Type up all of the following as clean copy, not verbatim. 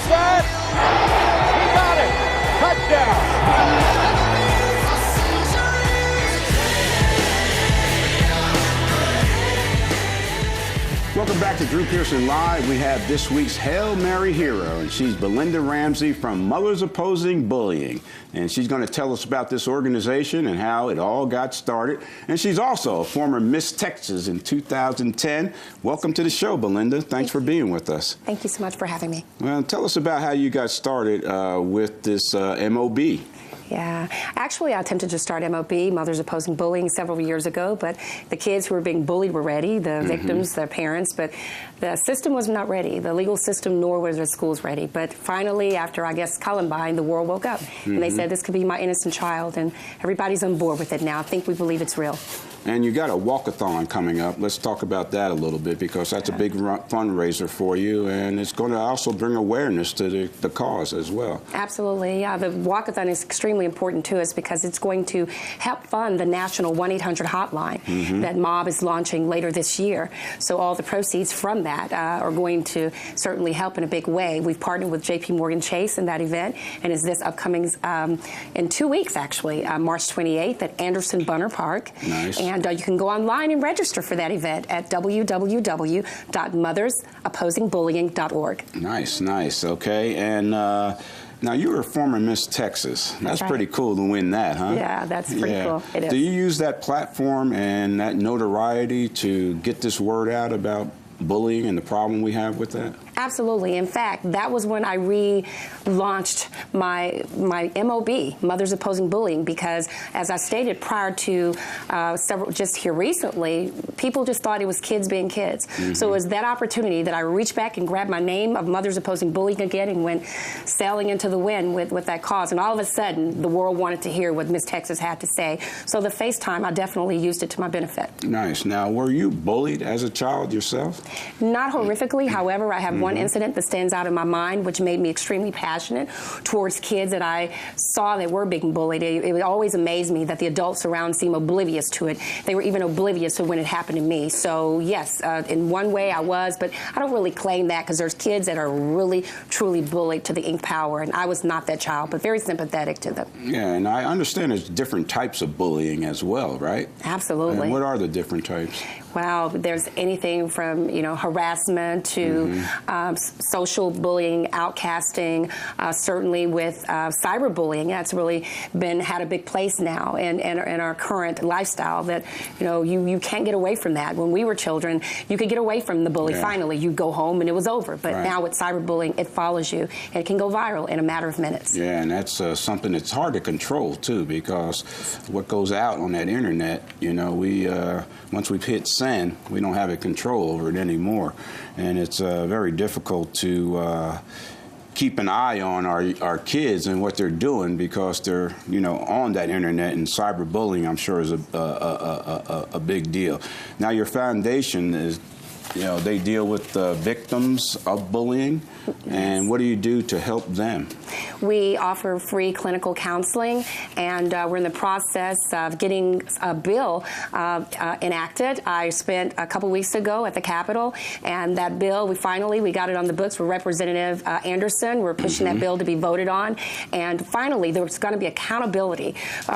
that. He got it. Touchdown. Welcome back to Drew Pearson Live. We have this week's Hail Mary hero, and she's Belinda Ramsey from Mothers Opposing Bullying. And she's going to tell us about this organization and how it all got started. And she's also a former Miss Texas in 2010. Welcome to the show, Belinda. Thanks for being with us. Thank you so much for having me. Well, tell us about how you got started with this M.O.B. Yeah, actually I attempted to start M.O.B, Mothers Opposing Bullying, several years ago, but the kids who were being bullied were ready, the victims, their parents, but the system was not ready, the legal system, nor was the schools ready. But finally, after, I guess, Columbine, the world woke up, and they said, this could be my innocent child, and everybody's on board with it now. I think we believe it's real. And you got a walkathon coming up. Let's talk about that a little bit, because that's a big fundraiser for you, and it's going to also bring awareness to the cause as well. Absolutely, yeah. The walkathon is extremely important to us because it's going to help fund the national 1-800 hotline that M.O.B is launching later this year. So all the proceeds from that are going to certainly help in a big way. We've partnered with J.P. Chase in that event, and is this upcoming in 2 weeks, actually, March 28th at Anderson Bunner Park. Nice. And you can go online and register for that event at www.mothersopposingbullying.org. Nice, nice. Okay. And now, you were a former Miss Texas. That's right. pretty cool to win that, huh? Yeah, that's pretty cool. It is. Do you use that platform and that notoriety to get this word out about bullying and the problem we have with that? Absolutely. In fact, that was when I relaunched my M.O.B, Mothers Opposing Bullying, because as I stated prior to just here recently, people just thought it was kids being kids. So it was that opportunity that I reached back and grabbed my name of Mothers Opposing Bullying again and went sailing into the wind with that cause. And all of a sudden, the world wanted to hear what Miss Texas had to say. So the FaceTime, I definitely used it to my benefit. Nice. Now, were you bullied as a child yourself? Not horrifically. However, I have one incident that stands out in my mind, which made me extremely passionate towards kids that I saw that were being bullied. It would always amaze me that the adults around seem oblivious to it. They were even oblivious to when it happened to me. So yes, in one way I was, but I don't really claim that because there's kids that are really, truly bullied to the nth power, and I was not that child, but very sympathetic to them. Yeah, and I understand there's different types of bullying as well, right? Absolutely. And what are the different types? Well, there's anything from, harassment to social bullying, outcasting, certainly with cyberbullying. That's really had a big place now in our current lifestyle that, you can't get away from that. When we were children, you could get away from the bully. Finally, you go home and it was over. But now with cyberbullying, it follows you. And it can go viral in a matter of minutes. Yeah, and that's something that's hard to control, too, because what goes out on that internet, once we've hit send, we don't have a control over it anymore. And it's very difficult to keep an eye on our kids and what they're doing because they're, on that internet, and cyberbullying, I'm sure, is a big deal. Now, your foundation is, they deal with victims of bullying. And what do you do to help them? We offer free clinical counseling, and we're in the process of getting a bill enacted. I spent a couple weeks ago at the Capitol, and that bill, we got it on the books with Representative Anderson. We're pushing that bill to be voted on, and finally there's going to be accountability.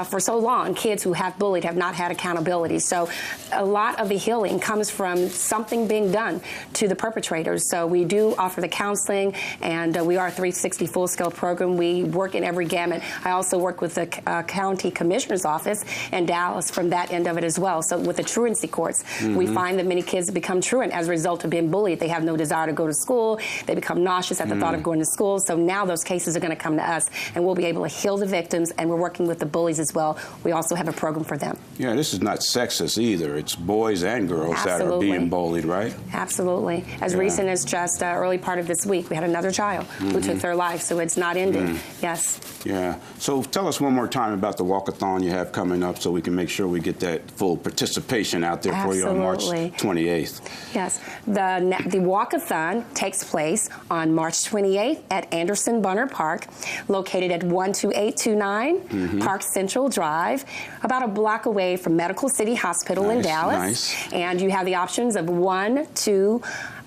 For so long, kids who have bullied have not had accountability. So a lot of the healing comes from something being done to the perpetrators. So we do offer the counseling, and we are a 360 full-scale program. We work in every gamut. I also work with the county commissioner's office in Dallas from that end of it as well. So with the truancy courts, we find that many kids become truant as a result of being bullied. They have no desire to go to school. They become nauseous at the thought of going to school. So now those cases are going to come to us, and we'll be able to heal the victims, and we're working with the bullies as well. We also have a program for them. Yeah, this is not sexist either. It's boys and girls that are being bullied, right? Absolutely. As recent as just early part of this week, we had another child who took their life, so it's not ending. Yes. Yeah. So tell us one more time about the walkathon you have coming up so we can make sure we get that full participation out there for you on March 28th. Yes. The walkathon takes place on March 28th at Anderson Bunner Park, located at 12829 Park Central Drive, about a block away from Medical City Hospital in Dallas. Nice. And you have the options of 1, 2,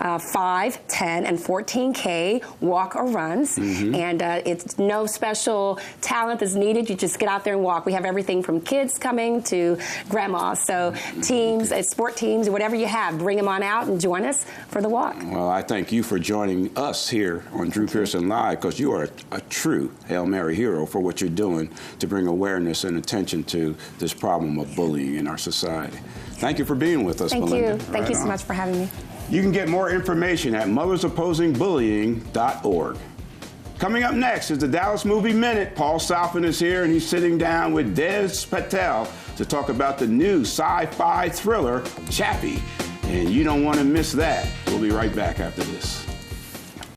5, 10, and 14K walk or runs. And it's no special talent that's needed. You just get out there and walk. We have everything from kids coming to grandmas. So teams, sport teams, whatever you have, bring them on out and join us for the walk. Well, I thank you for joining us here on Drew Pearson Live, because you are a true Hail Mary hero for what you're doing to bring awareness and attention to this problem of bullying in our society. Thank you for being with us, Belinda. Thank you so much for having me. You can get more information at mothersopposingbullying.org. Coming up next is the Dallas Movie Minute. Paul Salfin is here, and he's sitting down with Des Patel to talk about the new sci-fi thriller, Chappie. And you don't want to miss that. We'll be right back after this.